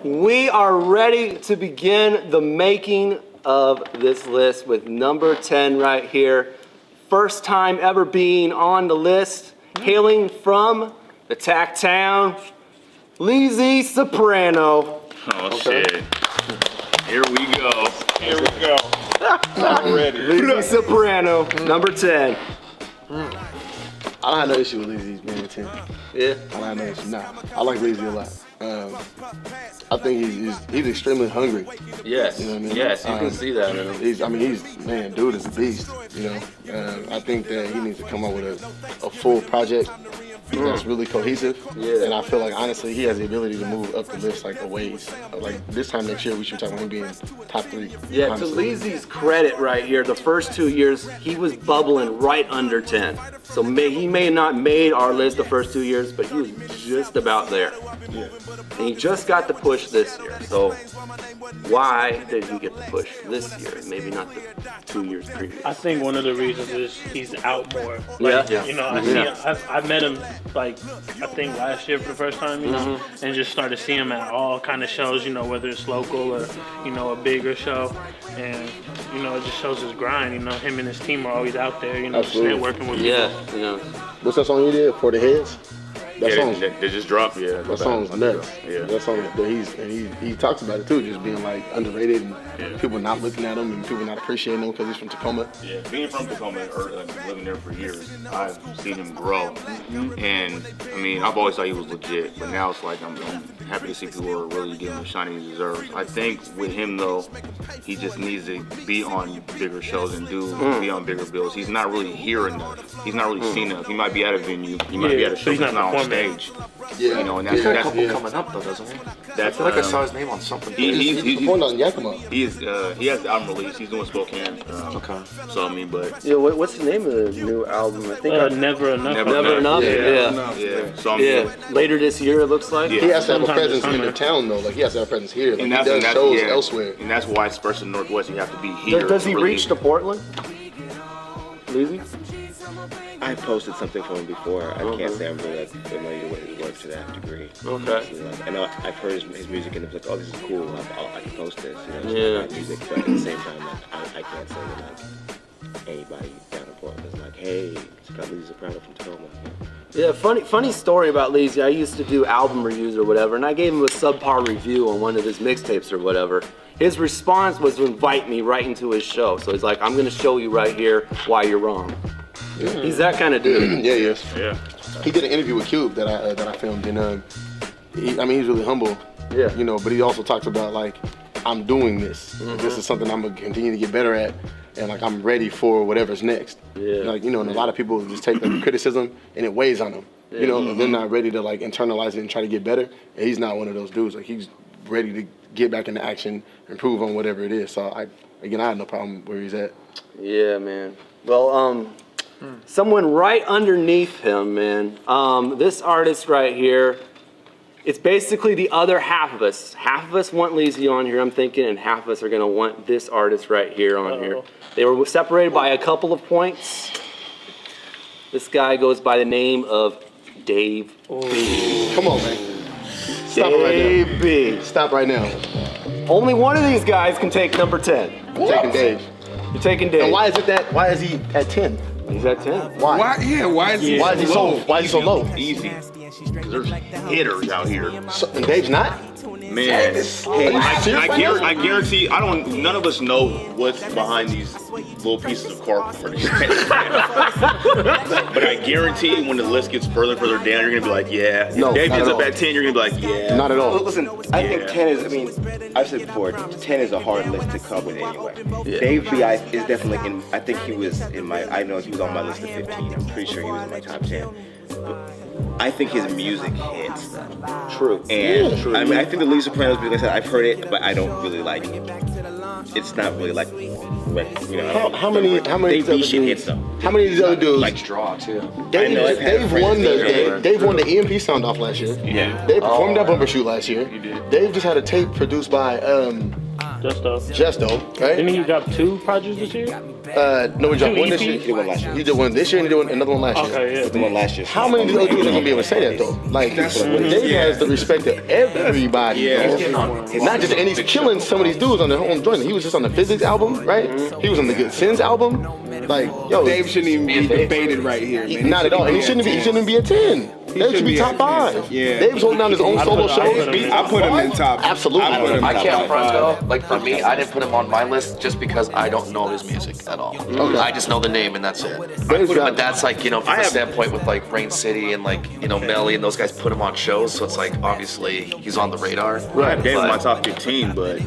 We are ready to begin the making of this list with number 10 right here. First time ever being on the list, hailing from the Tack Town, Leezy Soprano. Oh, shit. Here we go. Here we go. I'm ready. Leezy Soprano, number 10. I don't have no issue with Leezy being 10. Yeah. I don't have no issue. Nah, I like Leezy a lot. I think he's extremely hungry. Yes. You know what I mean? Yes, you can see that in him. Dude is a beast. You know, I think that he needs to come up with a full project that's really cohesive. Yeah. And I feel like honestly, he has the ability to move up the list like a ways. Like this time next year, we should talk about him being top 3. Yeah, honestly. to Leezy's credit right here, the first 2 years, he was bubbling right under 10. So he may not made our list the first 2 years, but he was just about there. Yeah. And he just got the push this year. So why did he get the push this year? Maybe not the 2 years previous. I think one of the reasons is he's out more. Like, Yeah. You know, I met him like I think last year for the first time, you know, and just started seeing him at all kind of shows, you know, whether it's local or, you know, a bigger show. And, you know, it just shows his grind. You know, him and his team are always out there, you know, just Absolutely. networking with Yeah, people. you know. What's that song you did? For the Heads? That Yeah, song. they just dropped, yeah. That song's nuts. Yeah. That song, but he talks about it too, just being like underrated and people not looking at him and people not appreciating him because he's from Tacoma. Yeah, being from Tacoma or living there for years, I've seen him grow. And I mean, I've always thought he was legit, but now it's like I'm happy to see people are really giving him the shine he deserves. I think with him though, he just needs to be on bigger shows and be on bigger bills. He's not really here enough. He's not really seen enough. He might be at a venue, he might be at a show, he's he's not not on performing. stage. Yeah. You know, and He's got a that's couple coming up though, doesn't he? that's I feel like I saw his name on something. He's performed on Yakima. he has the album release. He's doing Spokane. Okay. So I mean, but Yeah, what's the name of the new album? I think Never Enough. Never Enough. Yeah. Yeah. yeah. So I mean, Yeah. Later this year, it looks like. Yeah. He has to have a Sometimes presence it's in the summer. town though. Like he has to have a presence here. Like and he does that's shows yeah. elsewhere. And that's why it's first in the Northwest. You have to be here. Does he to really- reach to Portland? Leezy? I posted something for him before. I can't say I'm really like familiar with his work to that degree. Okay. So, like, I know I've heard his music and it's like, oh, this is cool. I can post this. You know, Yeah. it's my music, but at the same time, like, I can't say that like anybody down in Portland is like, hey, it's got Leezy Soprano from Tacoma. Yeah, funny story about Leezy. I used to do album reviews or whatever, and I gave him a subpar review on one of his mixtapes or whatever. His response was to invite me right into his show. So he's like, I'm gonna show you right here why you're wrong. He's that kind of dude. Yeah, yes. Yeah. He did an interview with Cube that I filmed, and he's really humble. Yeah. You know, but he also talks about like, I'm doing this. This is something I'm gonna continue to get better at, and like I'm ready for whatever's next. Yeah. Like you know, and a lot of people just take the criticism and it weighs on them. You know, and they're not ready to like internalize it and try to get better. And he's not one of those dudes. Like he's ready to get back into action, improve on whatever it is. So I have no problem where he's at. Yeah, man. Well, someone right underneath him, man. This artist right here, it's basically the other half of us. Half of us want Leezy on here, I'm thinking, and half of us are gonna want this artist right here on here. They were separated by a couple of points. This guy goes by the name of Dave B. Come on, man. Stop it right Dave now. B. Stop right now. Only one of these guys can take number 10. I'm taking Dave. You're taking Dave. And why is he at 10? He's at 10. Why? Why is he Why is he so low? Easy. Because there's hitters out here. So, and Dave's not? Man, Are you serious right now? I guarantee, none of us know what's behind these little pieces of cardboard. But I guarantee when the list gets further and further down, you're going to be like, yeah. No, Dave not ends at up all. at 10, you're going to be like, yeah. Not at all. Listen, I think 10 is, I mean, I've said before, 10 is a hard list to come with anyway. Dave B. is definitely in, I think he was in my, I know he was on my list of 15. I'm pretty sure he was in my top 10. But I think his music hits. True. And I mean, I think the Leezy Sopranos, because I said I've heard it, but I don't really like it. It's not really like, you know. How many Dave B. other shit dudes- hits though. How many of these other dudes? like draw too? Dave, I know, I've had Dave friends won that Dave won the EMP sound off last year. Yeah. Dave performed that bumper shoot last year. He did. Dave just had a tape produced by Just though. Just though, right? Didn't he drop 2 projects this year? No, he dropped one this EPs? year. He did one last year. He did one this year and he did another one last year. Okay, yeah. The one last year. How many of those dudes are gonna be able to say that though? Like, Dave has the respect of everybody. Yeah. Bro. Not just, and he's killing some of these dudes on their own joint. He was just on the Physics album, right? He was on the Good Sins album. Like, yo, Dave shouldn't even be debated right here, man. not at all. And he shouldn't be. He shouldn't be a 10. Dave should be top 5. Yeah. Dave's holding down his own solo shows. I put him in top. Absolutely. I put him I in can't top front five. though. Like for me, I didn't put him on my list just because I don't know his music at all. Okay. I just know the name and that's it. Dave's got- But that's like, you know, from a standpoint with like Rain City and like, you know, Melly and those guys put him on shows, so it's like obviously he's on the radar. Right. Dave in my But top 15, but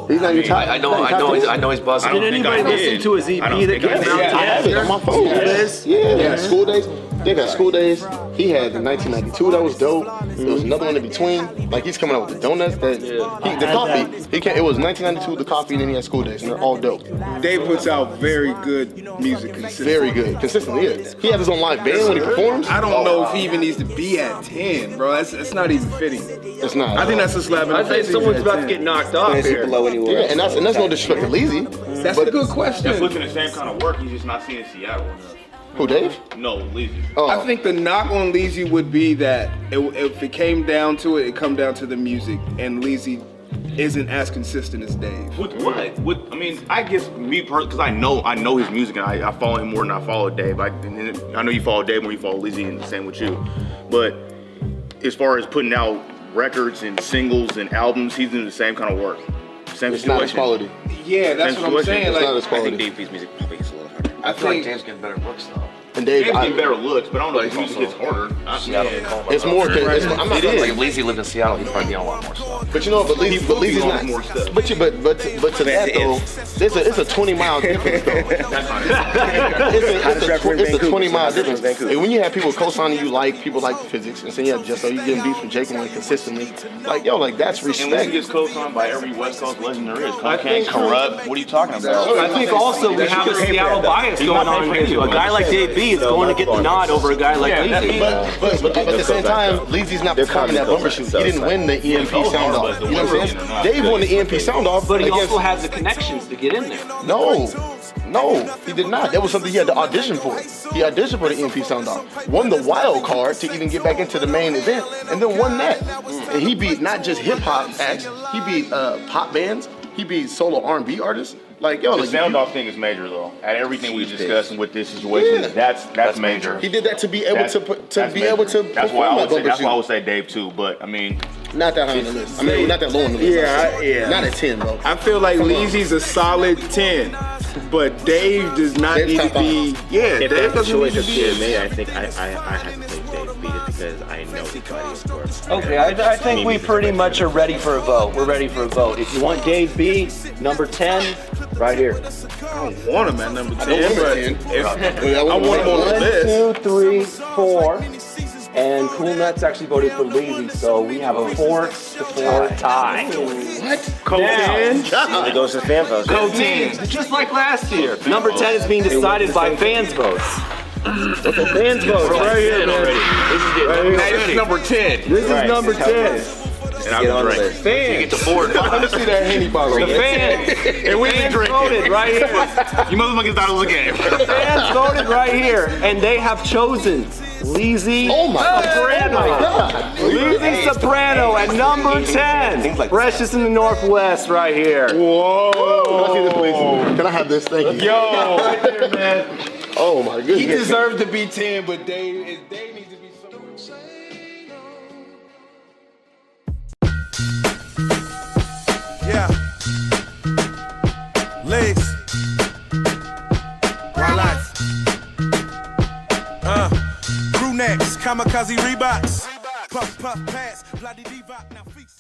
He's not your top. I know he's buzzing. I don't Did think anybody I listen did. to his EP I don't that think I came did. out? I have it on my phone. Yes. Yeah, School Days. They got School Days. He had the 1992 that was dope. There was another one in between. Like he's coming out with the donuts. The coffee. It was 1992, the coffee, and then he had School Days, and they're all dope. Dave puts out very good music consistently. Very good, consistently. Yeah. He has his own live band when he performs. I don't know if he even needs to be at 10, bro. That's not even fitting. It's not. I think that's a slap in the I think face. someone's about to get knocked off Is he here. below anywhere Yeah, else? and that's no disrespect to Leezy. That's a good question. that's looking the same kind of work. He's just not seeing Seattle enough. Who, Dave? No, Leezy. Oh, I think the knock on Leezy would be that if it came down to it, it come down to the music, and Leezy isn't as consistent as Dave. With what? With I mean, I guess me personally, because I know his music and I follow him more than I follow Dave. I know you follow Dave more than you follow Leezy, and the same with you. But as far as putting out records and singles and albums, he's doing the same kind of work. Same it's not situation. his quality. Yeah, that's what I'm saying. It's not Like, his I quality. think Dave B's music probably gets a little harder. I feel like Dave's getting better looks though. And Dave, Dave's getting better looks, but I don't know if But his he's music gets also- harder. Seattle, it's more. I'm not It is. Like if Leezy lived in Seattle, he'd probably be on a lot more stuff. But you know, but Leezy's on not. more stuff. But to that though, it's a 20-mile difference though. That's not it. It's a 20-mile difference. Vancouver. And when you have people co-signing you like people like Physics, and saying yeah, just so you getting beef from Jake and consistently, like yo, like that's And Leezy respect. gets co-signed by every West Coast legend there is. I think Cocaine, Corrupt. What are you talking about? I think also we have a Seattle bias going on here too. A guy like Dave B is going to get the nod over a guy like Leezy. But at the same time, Leezy's not performing that bumper shoot. He didn't win the EMP sound off. You know what I'm saying? Dave won the EMP sound off, But he against- also has the connections to get in there. No, he did not. That was something he had to audition for. He auditioned for the EMP sound off, won the wild card to even get back into the main event, and then won that. And he beat not just hip hop acts, he beat pop bands, he beat solo R&B artists. Like yo, The like sound off thing is major though. At everything we discussed and with this situation, Yeah. that's major. he did that to be able That's- to that's be major. able to That's why I perform would that say bumper that's why I shoot. would say Dave too. But I mean, Not that high on the list. I mean, not that low on the list. Yeah. Not at 10, bro. I feel like Leezy's a solid 10, but Dave does not Dave's need to top be. Yeah, If Dave that doesn't need choice to is be. being made, I think I have to take Dave B just because I know his body of work. Okay, I think we pretty much are ready for a vote. We're ready for a vote. If you want Dave B, number 10, right here. I don't want him at number 10, want him at but 10. if I I want him on the 1, list. 2, 3, 4. And Cool Nuts actually voted for Leezy, so we have a 4-4 tie. Co-10. It goes to fan votes. Co-10, just like last year. Number 10 is being decided by fans' votes. Fans' votes, right here, man. Hey, this is number 10. This is number 10. and I would drink. Fans. Get the board. Let me see that Henny bottle. The fans. And we Fans drink voted right here. You motherfuckers thought it was a game. Fans voted right here, and they have chosen Leezy Oh my Soprano. God. Leezy Soprano at number 10. Freshest in the Northwest right here. Whoa. Can I see this, please? Can I have this? Thank you. Yo. Right there, man. Oh my He goodness. deserved to be 10, but Dave needs to be so. Yeah. Legs. Wildlife. Crew necks, kamikaze Reeboks. Puff, puff, pass, bloody Now feast.